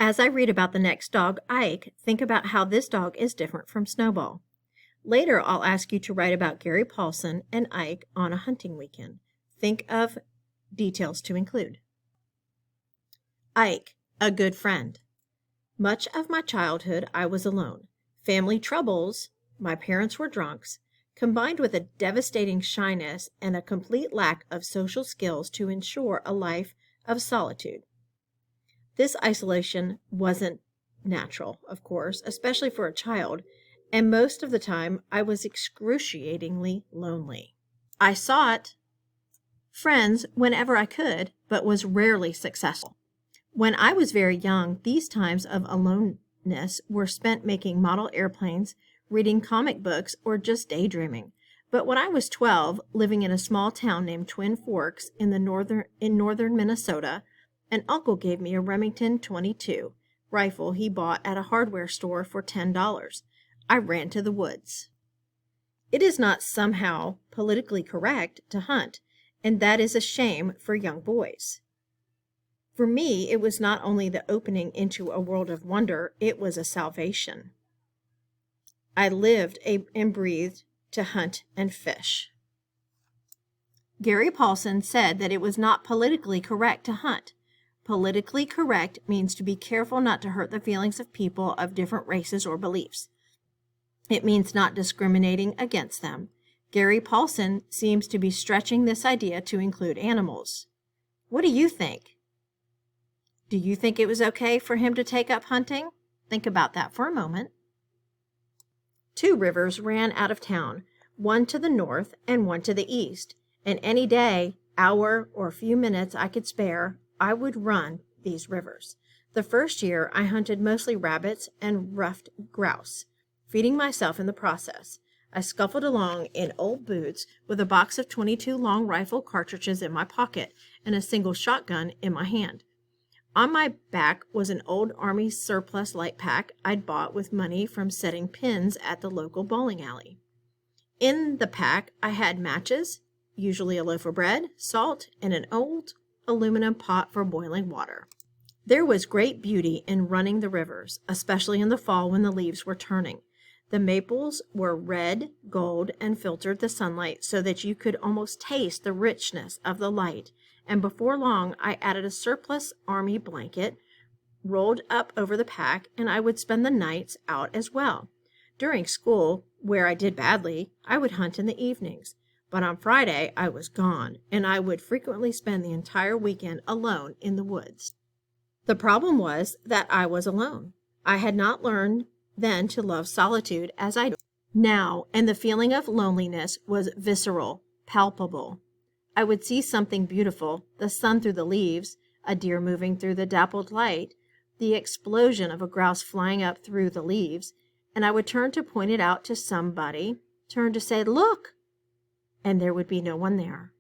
As I read about the next dog, Ike, think about how this dog is different from Snowball. Later, I'll ask you to write about Gary Paulson and Ike on a hunting weekend. Think of details to include. Ike, a good friend. Much of my childhood, I was alone. Family troubles, my parents were drunks, combined with a devastating shyness and a complete lack of social skills to ensure a life of solitude. This isolation wasn't natural, of course, especially for a child, and most of the time I was excruciatingly lonely. I sought friends whenever I could, but was rarely successful. When I was very young, these times of aloneness were spent making model airplanes, reading comic books, or just daydreaming. But when I was 12, living in a small town named Twin Forks in northern Minnesota, an uncle gave me a Remington 22 rifle he bought at a hardware store for $10. I ran to the woods. It is not somehow politically correct to hunt, and that is a shame for young boys. For me, it was not only the opening into a world of wonder, it was a salvation. I lived and breathed to hunt and fish. Gary Paulson said that it was not politically correct to hunt. Politically correct means to be careful not to hurt the feelings of people of different races or beliefs. It means not discriminating against them. Gary Paulson seems to be stretching this idea to include animals. What do you think? Do you think it was okay for him to take up hunting? Think about that for a moment. 2 rivers ran out of town, one to the north and one to the east, and any day, hour, or few minutes I could spare, I would run these rivers. The first year, I hunted mostly rabbits and ruffed grouse, feeding myself in the process. I scuffled along in old boots with a box of 22 long rifle cartridges in my pocket and a single shotgun in my hand. On my back was an old Army surplus light pack I'd bought with money from setting pins at the local bowling alley. In the pack, I had matches, usually a loaf of bread, salt, and an old aluminum pot for boiling water. There was great beauty in running the rivers, especially in the fall when the leaves were turning. The maples were red, gold, and filtered the sunlight so that you could almost taste the richness of the light, and before long I added a surplus army blanket, rolled up over the pack, and I would spend the nights out as well. During school, where I did badly, I would hunt in the evenings, but on Friday I was gone, and I would frequently spend the entire weekend alone in the woods. The problem was that I was alone. I had not learned then to love solitude as I do now, and the feeling of loneliness was visceral, palpable. I would see something beautiful, the sun through the leaves, a deer moving through the dappled light, the explosion of a grouse flying up through the leaves, and I would turn to point it out to somebody, turn to say, "Look!" and there would be no one there.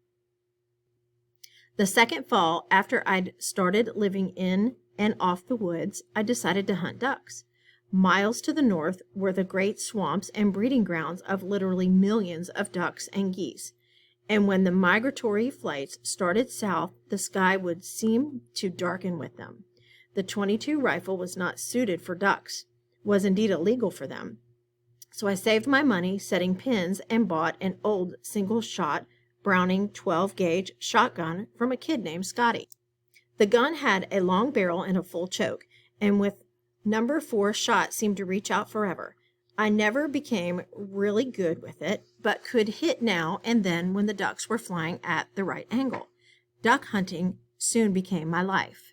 The second fall, after I'd started living in and off the woods, I decided to hunt ducks. Miles to the north were the great swamps and breeding grounds of literally millions of ducks and geese. And when the migratory flights started south, the sky would seem to darken with them. The 22 rifle was not suited for ducks, was indeed illegal for them. So I saved my money setting pins and bought an old single-shot Browning 12-gauge shotgun from a kid named Scotty. The gun had a long barrel and a full choke, and with number 4 shot seemed to reach out forever. I never became really good with it, but could hit now and then when the ducks were flying at the right angle. Duck hunting soon became my life.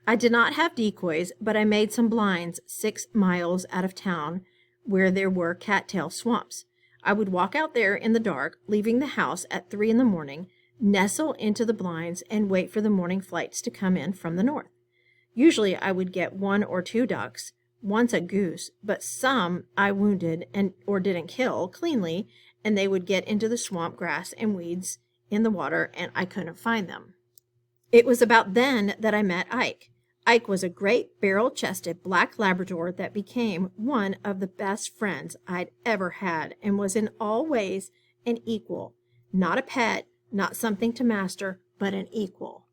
I did not have decoys, but I made some blinds 6 miles out of town where there were cattail swamps. I would walk out there in the dark, leaving the house at 3 in the morning, nestle into the blinds, and wait for the morning flights to come in from the north. Usually I would get 1 or 2 ducks, once a goose, but some I wounded or didn't kill cleanly, and they would get into the swamp grass and weeds in the water, and I couldn't find them. It was about then that I met Ike. Ike was a great barrel-chested black Labrador that became one of the best friends I'd ever had and was in all ways an equal, not a pet, not something to master, but an equal.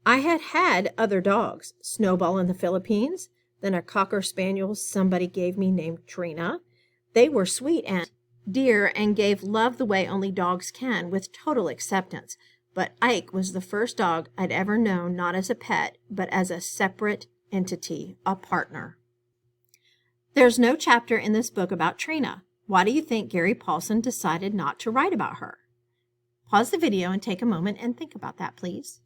I had had other dogs, Snowball in the Philippines, then a Cocker Spaniel somebody gave me named Trina. They were sweet and dear and gave love the way only dogs can, with total acceptance. But Ike was the first dog I'd ever known not as a pet, but as a separate entity, a partner. There's no chapter in this book about Trina. Why do you think Gary Paulson decided not to write about her? Pause the video and take a moment and think about that, please.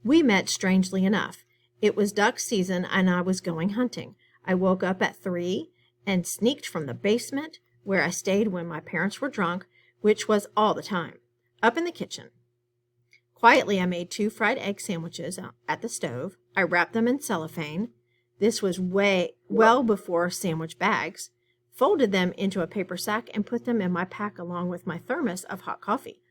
We met strangely enough. It was duck season and I was going hunting. I woke up at 3 and sneaked from the basement where I stayed when my parents were drunk, which was all the time, up in the kitchen. Quietly, I made 2 fried egg sandwiches at the stove. I wrapped them in cellophane. This was well before sandwich bags. Folded them into a paper sack and put them in my pack along with my thermos of hot coffee.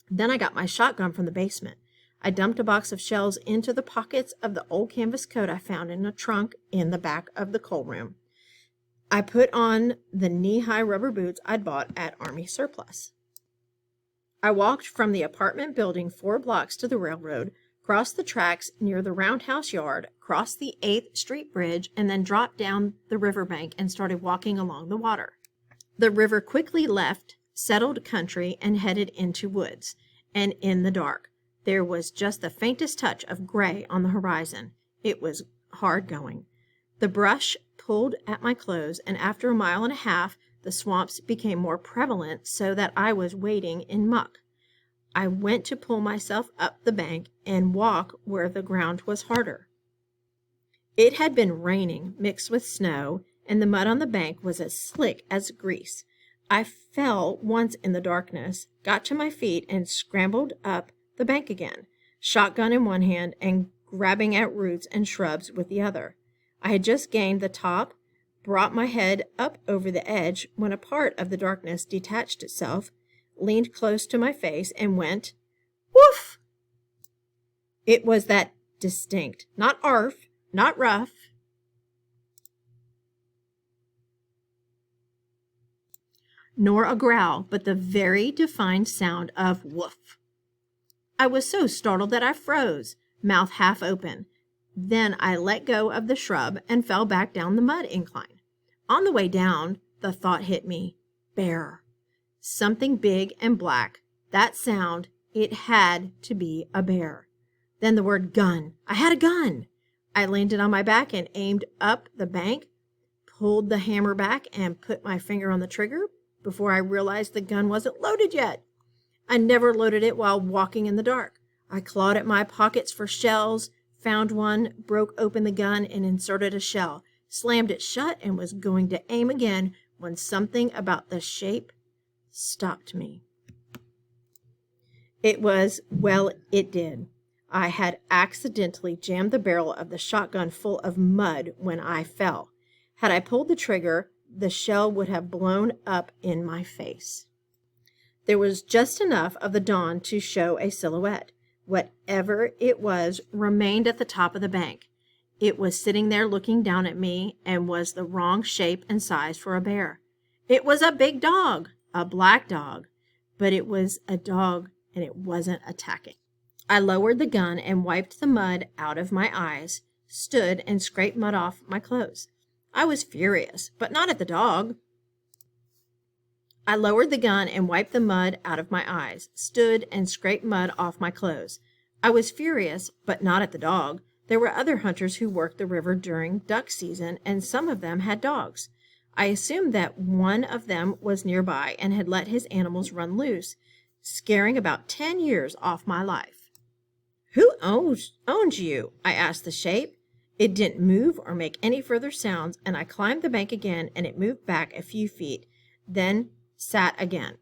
Then I got my shotgun from the basement. I dumped a box of shells into the pockets of the old canvas coat I found in a trunk in the back of the coal room. I put on the knee-high rubber boots I'd bought at Army Surplus. I walked from the apartment building 4 blocks to the railroad, crossed the tracks near the roundhouse yard, crossed the 8th Street Bridge, and then dropped down the riverbank and started walking along the water. The river quickly left settled country and headed into woods, and in the dark. There was just the faintest touch of gray on the horizon. It was hard going. The brush pulled at my clothes, and after a mile and a half, the swamps became more prevalent so that I was wading in muck. I went to pull myself up the bank and walk where the ground was harder. It had been raining mixed with snow, and the mud on the bank was as slick as grease. I fell once in the darkness, got to my feet, and scrambled up the bank again, shotgun in one hand and grabbing at roots and shrubs with the other. I had just gained the top, brought my head up over the edge when a part of the darkness detached itself, leaned close to my face, and went, woof! It was that distinct, not arf, not rough, nor a growl, but the very defined sound of woof. I was so startled that I froze, mouth half open. Then I let go of the shrub and fell back down the mud incline. On the way down, the thought hit me, bear. Something big and black. That sound, it had to be a bear. Then the word gun. I had a gun. I landed on my back and aimed up the bank, pulled the hammer back and put my finger on the trigger before I realized the gun wasn't loaded yet. I never loaded it while walking in the dark. I clawed at my pockets for shells, found one, broke open the gun and inserted a shell, slammed it shut and was going to aim again when something about the shape stopped me. It did. I had accidentally jammed the barrel of the shotgun full of mud when I fell. Had I pulled the trigger, the shell would have blown up in my face. There was just enough of the dawn to show a silhouette. Whatever it was remained at the top of the bank. It was sitting there looking down at me and was the wrong shape and size for a bear. It was a big dog, a black dog, but it was a dog and it wasn't attacking. I lowered the gun and wiped the mud out of my eyes, stood and scraped mud off my clothes. I was furious, but not at the dog. I lowered the gun and wiped the mud out of my eyes, stood and scraped mud off my clothes. I was furious, but not at the dog. There were other hunters who worked the river during duck season, and some of them had dogs. I assumed that one of them was nearby and had let his animals run loose, scaring about 10 years off my life. Who owns you? I asked the shape. It didn't move or make any further sounds, and I climbed the bank again, and it moved back a few feet, then sat again.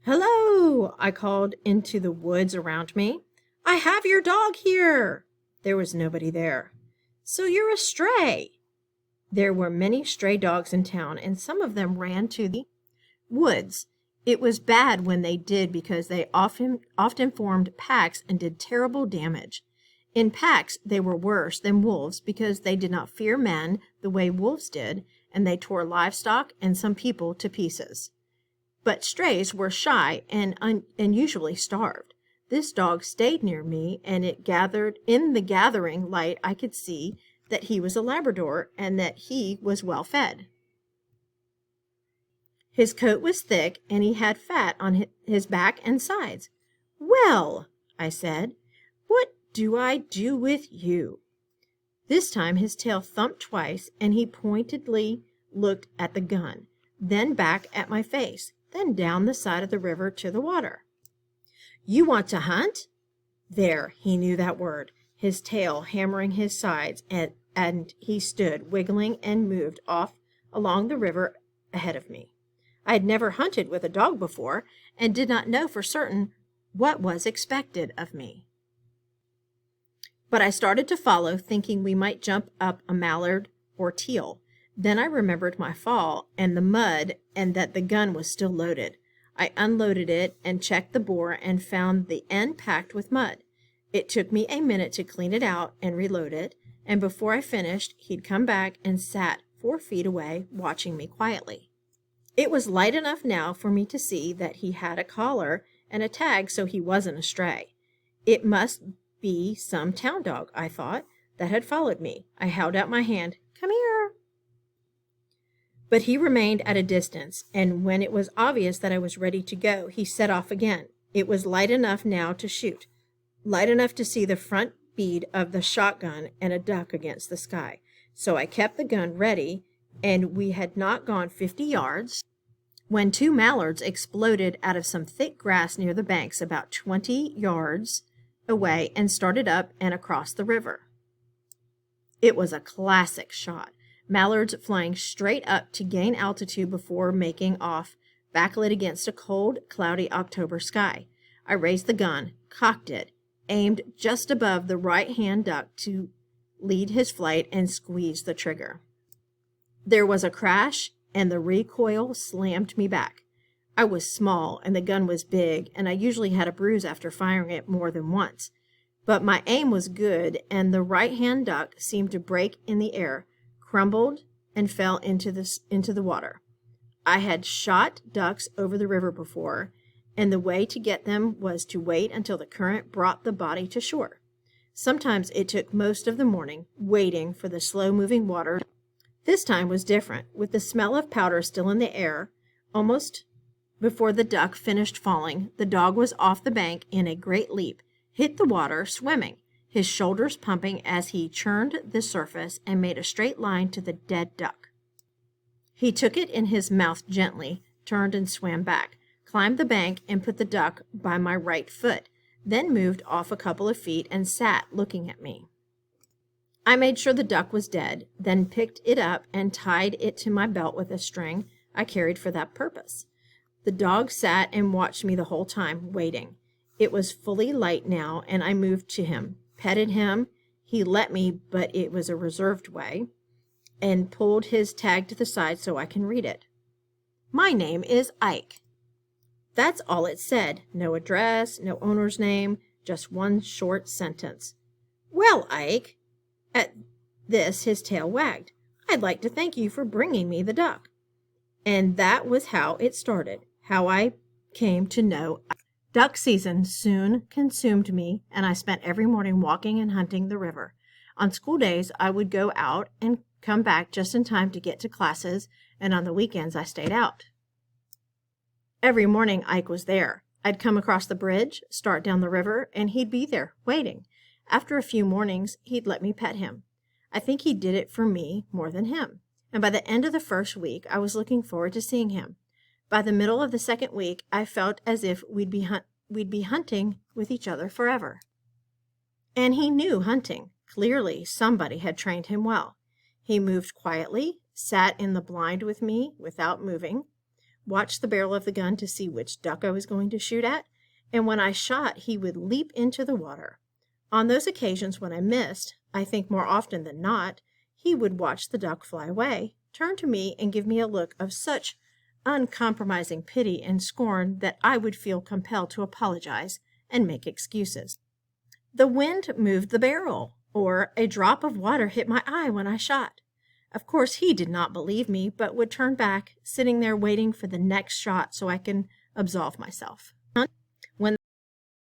Hello, I called into the woods around me. I have your dog here. There was nobody there. So you're a stray. There were many stray dogs in town, and some of them ran to the woods. It was bad when they did because they often formed packs and did terrible damage. In packs, they were worse than wolves because they did not fear men the way wolves did, and they tore livestock and some people to pieces. But strays were shy and usually starved. This dog stayed near me, and in the gathering light I could see that he was a Labrador and that he was well fed. His coat was thick, and he had fat on his back and sides. "Well," I said, "what do I do with you?" This time his tail thumped twice, and he pointedly looked at the gun, then back at my face, then down the side of the river to the water. "You want to hunt?" There, he knew that word, his tail hammering his sides, and he stood wiggling and moved off along the river ahead of me. I had never hunted with a dog before and did not know for certain what was expected of me. But I started to follow, thinking we might jump up a mallard or teal. Then I remembered my fall and the mud and that the gun was still loaded. I unloaded it and checked the bore and found the end packed with mud. It took me a minute to clean it out and reload it, and before I finished, he'd come back and sat 4 feet away, watching me quietly. It was light enough now for me to see that he had a collar and a tag, so he wasn't a stray. It must be some town dog, I thought, that had followed me. I held out my hand. "Come here." But he remained at a distance, and when it was obvious that I was ready to go, he set off again. It was light enough now to shoot, light enough to see the front bead of the shotgun and a duck against the sky. So I kept the gun ready, and we had not gone 50 yards when 2 mallards exploded out of some thick grass near the banks about 20 yards away and started up and across the river. It was a classic shot. Mallards flying straight up to gain altitude before making off, backlit against a cold, cloudy October sky. I raised the gun, cocked it, aimed just above the right-hand duck to lead his flight, and squeezed the trigger. There was a crash, and the recoil slammed me back. I was small, and the gun was big, and I usually had a bruise after firing it more than once. But my aim was good, and the right-hand duck seemed to break in the air, crumbled, and fell into the water. I had shot ducks over the river before, and the way to get them was to wait until the current brought the body to shore. Sometimes it took most of the morning, waiting for the slow-moving water. This time was different, with the smell of powder still in the air. Almost before the duck finished falling, the dog was off the bank in a great leap, hit the water, swimming, his shoulders pumping as he churned the surface and made a straight line to the dead duck. He took it in his mouth gently, turned and swam back, climbed the bank and put the duck by my right foot, then moved off a couple of feet and sat looking at me. I made sure the duck was dead, then picked it up and tied it to my belt with a string I carried for that purpose. The dog sat and watched me the whole time, waiting. It was fully light now, and I moved to him, petted him. He let me, but it was a reserved way, and pulled his tag to the side so I can read it. "My name is Ike." That's all it said. No address, no owner's name, just one short sentence. "Well, Ike," at this his tail wagged, "I'd like to thank you for bringing me the duck." And that was how it started, how I came to know Ike. Duck season soon consumed me, and I spent every morning walking and hunting the river. On school days, I would go out and come back just in time to get to classes, and on the weekends I stayed out. Every morning Ike was there. I'd come across the bridge, start down the river, and he'd be there, waiting. After a few mornings, he'd let me pet him. I think he did it for me more than him. And by the end of the first week, I was looking forward to seeing him. By the middle of the second week, I felt as if we'd be hunting with each other forever. And he knew hunting. Clearly, somebody had trained him well. He moved quietly, sat in the blind with me without moving, watched the barrel of the gun to see which duck I was going to shoot at, and when I shot, he would leap into the water. On those occasions when I missed, I think more often than not, he would watch the duck fly away, turn to me, and give me a look of such uncompromising pity and scorn that I would feel compelled to apologize and make excuses. The wind moved the barrel, or a drop of water hit my eye when I shot. Of course, he did not believe me, but would turn back, sitting there waiting for the next shot so I can absolve myself.